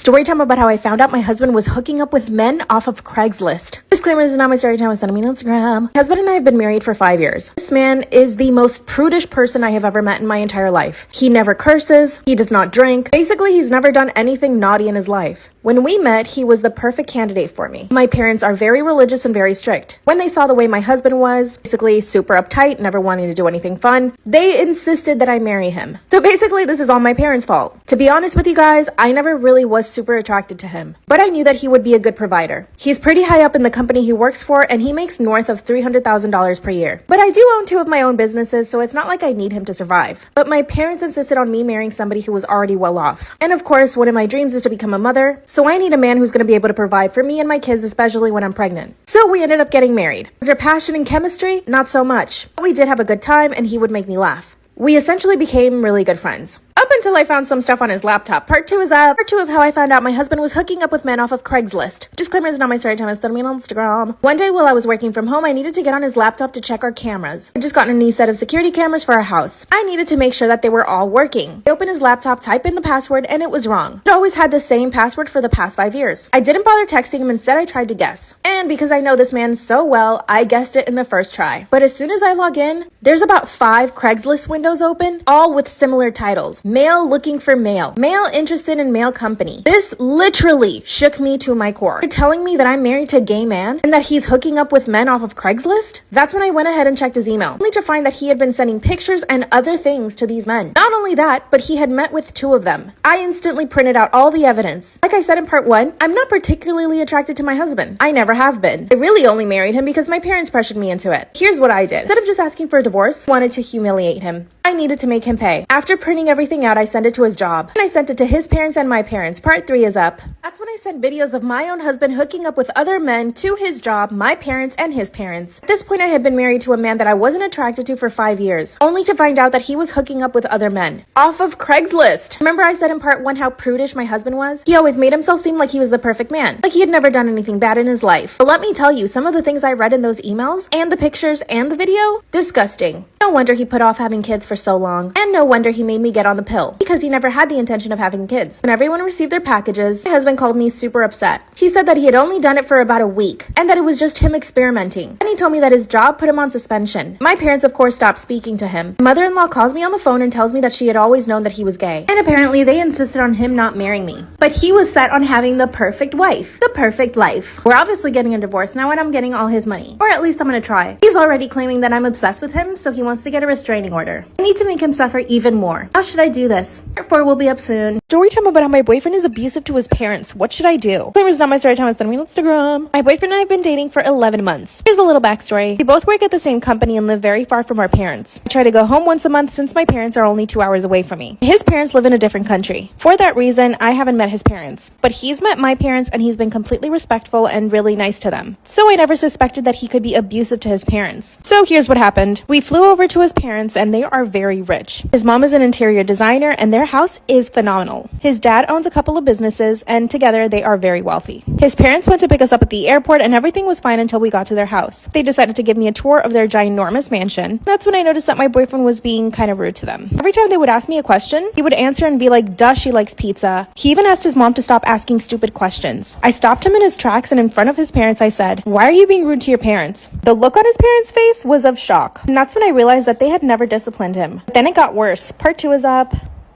Story time about how I found out my husband was hooking up with men off of Craigslist. Disclaimer, this is not my story time. Send me on Instagram. My husband and I have been married for 5 years. This man is the most prudish person I have ever met in my entire life. He never curses. He does not drink. Basically, he's never done anything naughty in his life. When we met, he was the perfect candidate for me. My parents are very religious and very strict. When they saw the way my husband was, basically super uptight, never wanting to do anything fun, they insisted that I marry him. So basically, this is all my parents' fault. To be honest with you guys, I never really was super attracted to him, but I knew that he would be a good provider. He's pretty high up in the company he works for, and he makes north of $300,000 per year. But I do own 2 of my own businesses, so it's not like I need him to survive. But my parents insisted on me marrying somebody who was already well off. And of course, one of my dreams is to become a mother, so I need a man who's going to be able to provide for me and my kids, especially when I'm pregnant. So we ended up getting married. Was there passion and chemistry? Not so much. But we did have a good time, and he would make me laugh. We essentially became really good friends. Up until I found some stuff on his laptop. Part 2 is up. Part 2 of how I found out my husband was hooking up with men off of Craigslist. Disclaimer, is not my story time. Send me on Instagram. One day while I was working from home, I needed to get on his laptop to check our cameras. I just gotten a new set of security cameras for our house. I needed to make sure that they were all working. I opened his laptop, typed in the password, and it was wrong. It always had the same password for the past 5 years. I didn't bother texting him. Instead, I tried to guess. And because I know this man so well, I guessed it in the first try. But as soon as I log in, there's about 5 Craigslist windows open, all with similar titles. Male looking for male. Male interested in male company. This literally shook me to my core. You're telling me that I'm married to a gay man and that he's hooking up with men off of Craigslist? That's when I went ahead and checked his email, only to find that he had been sending pictures and other things to these men. Not only that, but he had met with 2 of them. I instantly printed out all the evidence. Like I said in part 1, I'm not particularly attracted to my husband. I never have been. I really only married him because my parents pressured me into it. Here's what I did. Instead of just asking for a divorce, I wanted to humiliate him. I needed to make him pay. After printing everything out, I sent it to his job. And I sent it to his parents and my parents. Part 3 is up. That's when I sent videos of my own husband hooking up with other men to his job, my parents, and his parents. At this point, I had been married to a man that I wasn't attracted to for 5 years, only to find out that he was hooking up with other men. Off of Craigslist. Remember I said in part 1 how prudish my husband was? He always made himself seem like he was the perfect man, like he had never done anything bad in his life. But let me tell you, some of the things I read in those emails, and the pictures, and the video, disgusting. No wonder he put off having kids for so long. And no wonder he made me get on the pill, because he never had the intention of having kids. When everyone received their packages, my husband called me super upset. He said that he had only done it for about a week, and that it was just him experimenting. And he told me that his job put him on suspension. My parents, of course, stopped speaking to him. My mother-in-law calls me on the phone and tells me that she had always known that he was gay. And apparently they insisted on him not marrying me. But he was set on having the perfect wife. The perfect life. We're obviously getting a divorce now, and I'm getting all his money. Or at least I'm gonna try. He's already claiming that I'm obsessed with him, so he wants to get a restraining order. I need to make him suffer even more. How should I do this? Part 4 will be up soon. Story time about how my boyfriend is abusive to his parents. What should I do? Claim is not my story time. Send me on Instagram. My boyfriend and I have been dating for 11 months. Here's a little backstory. We both work at the same company and live very far from our parents. I try to go home once a month since my parents are only 2 hours away from me. His parents live in a different country. For that reason, I haven't met his parents. But he's met my parents and he's been completely respectful and really nice to them. So I never suspected that he could be abusive to his parents. So here's what happened. We flew over to his parents and they are very rich. His mom is an interior designer and their house is phenomenal. His dad owns a couple of businesses and together they are very wealthy. His parents went to pick us up at the airport and everything was fine until we got to their house. They decided to give me a tour of their ginormous mansion. That's when I noticed that my boyfriend was being kind of rude to them. Every time they would ask me a question, he would answer and be like, duh, she likes pizza. He even asked his mom to stop asking stupid questions. I stopped him in his tracks and in front of his parents I said, why are you being rude to your parents? The look on his parents' face was of shock. And that's when I realized that they had never disciplined him. But then it got worse. Part 2 is up.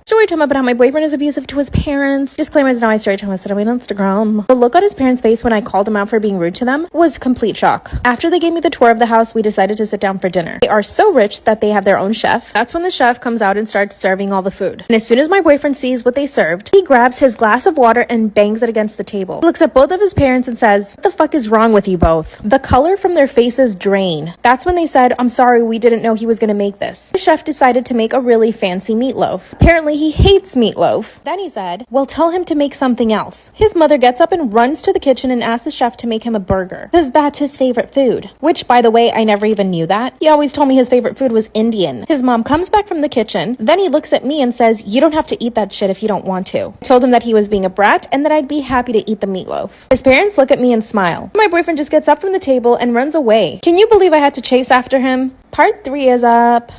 Story time about how my boyfriend is abusive to his parents. Disclaimer is not my story time. I said on Instagram. The look on his parents' face when I called him out for being rude to them was complete shock. After they gave me the tour of the house, we decided to sit down for dinner. They are so rich that they have their own chef. That's when the chef comes out and starts serving all the food. And as soon as my boyfriend sees what they served, he grabs his glass of water and bangs it against the table. He looks at both of his parents and says, what the fuck is wrong with you both? The color from their faces drain. That's when they said, I'm sorry, we didn't know he was gonna make this. The chef decided to make a really fancy meatloaf. Apparently he hates meatloaf. Then he said, well, tell him to make something else. His mother gets up and runs to the kitchen and asks the chef to make him a burger, because that's his favorite food. Which, by the way, I never even knew that. He always told me his favorite food was Indian. His mom comes back from the kitchen, then he looks at me and says, you don't have to eat that shit if you don't want to. I told him that he was being a brat and that I'd be happy to eat the meatloaf. His parents look at me and smile. My boyfriend just gets up from the table and runs away. Can you believe I had to chase after him? Part 3 is up.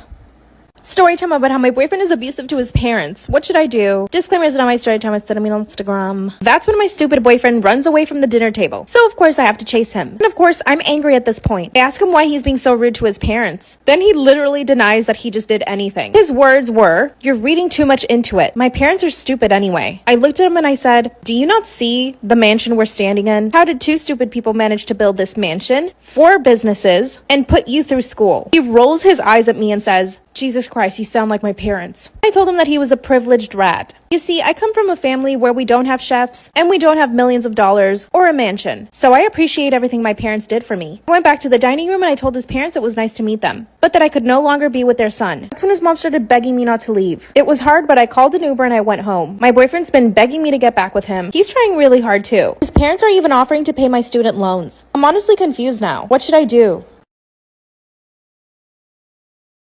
Story time about how my boyfriend is abusive to his parents. What should I do? Disclaimer is not my story time. It's on Instagram. That's when my stupid boyfriend runs away from the dinner table. So of course I have to chase him. And of course I'm angry at this point. I ask him why he's being so rude to his parents. Then he literally denies that he just did anything. His words were, "You're reading too much into it. My parents are stupid anyway." I looked at him and I said, "Do you not see the mansion we're standing in? How did two stupid people manage to build this mansion, 4 businesses, and put you through school?" He rolls his eyes at me and says, "Jesus Christ, you sound like my parents." I told him that he was a privileged rat. You see, I come from a family where we don't have chefs, and we don't have millions of dollars or a mansion. So I appreciate everything my parents did for me. I went back to the dining room and I told his parents it was nice to meet them, but that I could no longer be with their son. That's when his mom started begging me not to leave. It was hard, but I called an Uber and I went home. My boyfriend's been begging me to get back with him. He's trying really hard too. His parents are even offering to pay my student loans. I'm honestly confused now. What should I do?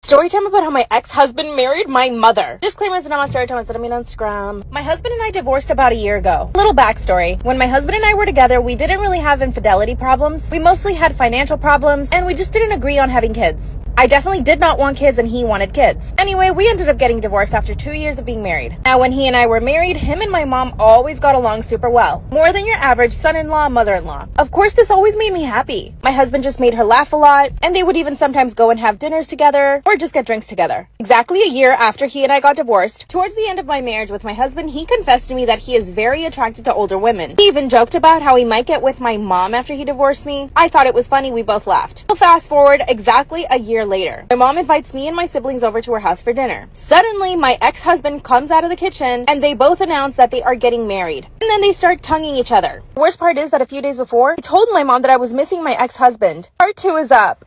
Story time about how my ex-husband married my mother. Disclaimer is not my story time. It's on Instagram. My husband and I divorced about a year ago. Little backstory. When my husband and I were together, we didn't really have infidelity problems. We mostly had financial problems, and we just didn't agree on having kids. I definitely did not want kids and he wanted kids. Anyway, we ended up getting divorced after 2 years of being married. Now, when he and I were married, him and my mom always got along super well. More than your average son-in-law, mother-in-law. Of course, this always made me happy. My husband just made her laugh a lot, and they would even sometimes go and have dinners together or just get drinks together. Exactly a year after he and I got divorced, towards the end of my marriage with my husband, he confessed to me that he is very attracted to older women. He even joked about how he might get with my mom after he divorced me. I thought it was funny, we both laughed. So fast forward exactly a year later. My mom invites me and my siblings over to her house for dinner. Suddenly, my ex-husband comes out of the kitchen and they both announce that they are getting married. And then they start tonguing each other. The worst part is that a few days before, I told my mom that I was missing my ex-husband. Part 2 is up.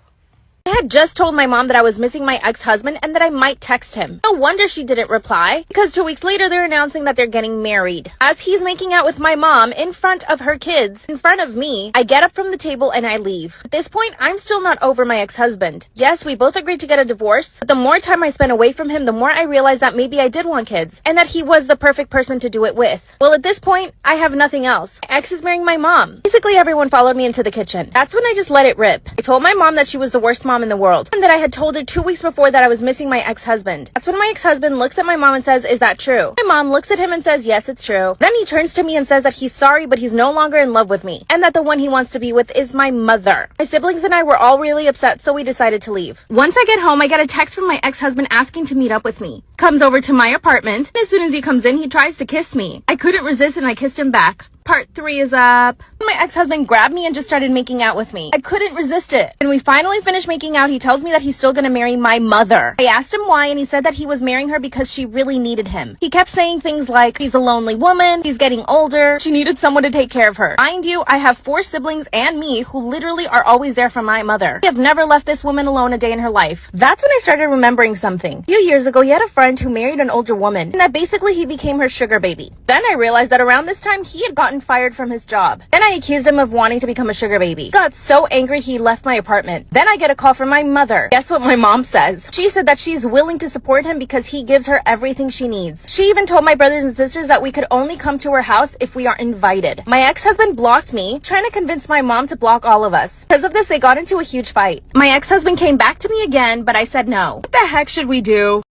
I had just told my mom that I was missing my ex-husband and that I might text him. No wonder she didn't reply, because 2 weeks later they're announcing that they're getting married. As he's making out with my mom in front of her kids, in front of me, I get up from the table and I leave. At this point, I'm still not over my ex-husband. Yes, we both agreed to get a divorce, but the more time I spent away from him, the more I realized that maybe I did want kids, and that he was the perfect person to do it with. Well, at this point, I have nothing else. My ex is marrying my mom. Basically, everyone followed me into the kitchen. That's when I just let it rip. I told my mom that she was the worst mom in the world, and that I had told her 2 weeks before that I was missing my ex-husband. That's when my ex-husband looks at my mom and says, "Is that true?" My mom looks at him and says, "Yes, it's true." Then he turns to me and says that he's sorry, but he's no longer in love with me, and that the one he wants to be with is my mother. My siblings and I were all really upset, so we decided to leave. Once I get home, I get a text from my ex-husband asking to meet up with me. Comes over to my apartment, and as soon as he comes in, he tries to kiss me. I couldn't resist and I kissed him back. Part 3 is up. My ex-husband grabbed me and just started making out with me. I couldn't resist it. When we finally finished making out, he tells me that he's still gonna marry my mother. I asked him why, and he said that he was marrying her because she really needed him. He kept saying things like, she's a lonely woman, she's getting older, she needed someone to take care of her. Mind you, I have 4 siblings and me who literally are always there for my mother. I have never left this woman alone a day in her life. That's when I started remembering something. A few years ago, he had a friend who married an older woman, and that basically he became her sugar baby. Then I realized that around this time, he had gotten fired from his job. Then I accused him of wanting to become a sugar baby. He got so angry he left my apartment. Then I get a call from my mother. Guess what my mom says? She said that she's willing to support him because he gives her everything she needs. She even told my brothers and sisters that we could only come to her house if we are invited. My ex-husband blocked me, trying to convince my mom to block all of us. Because of this, they got into a huge fight. My ex-husband came back to me again, but I said no. What the heck should we do?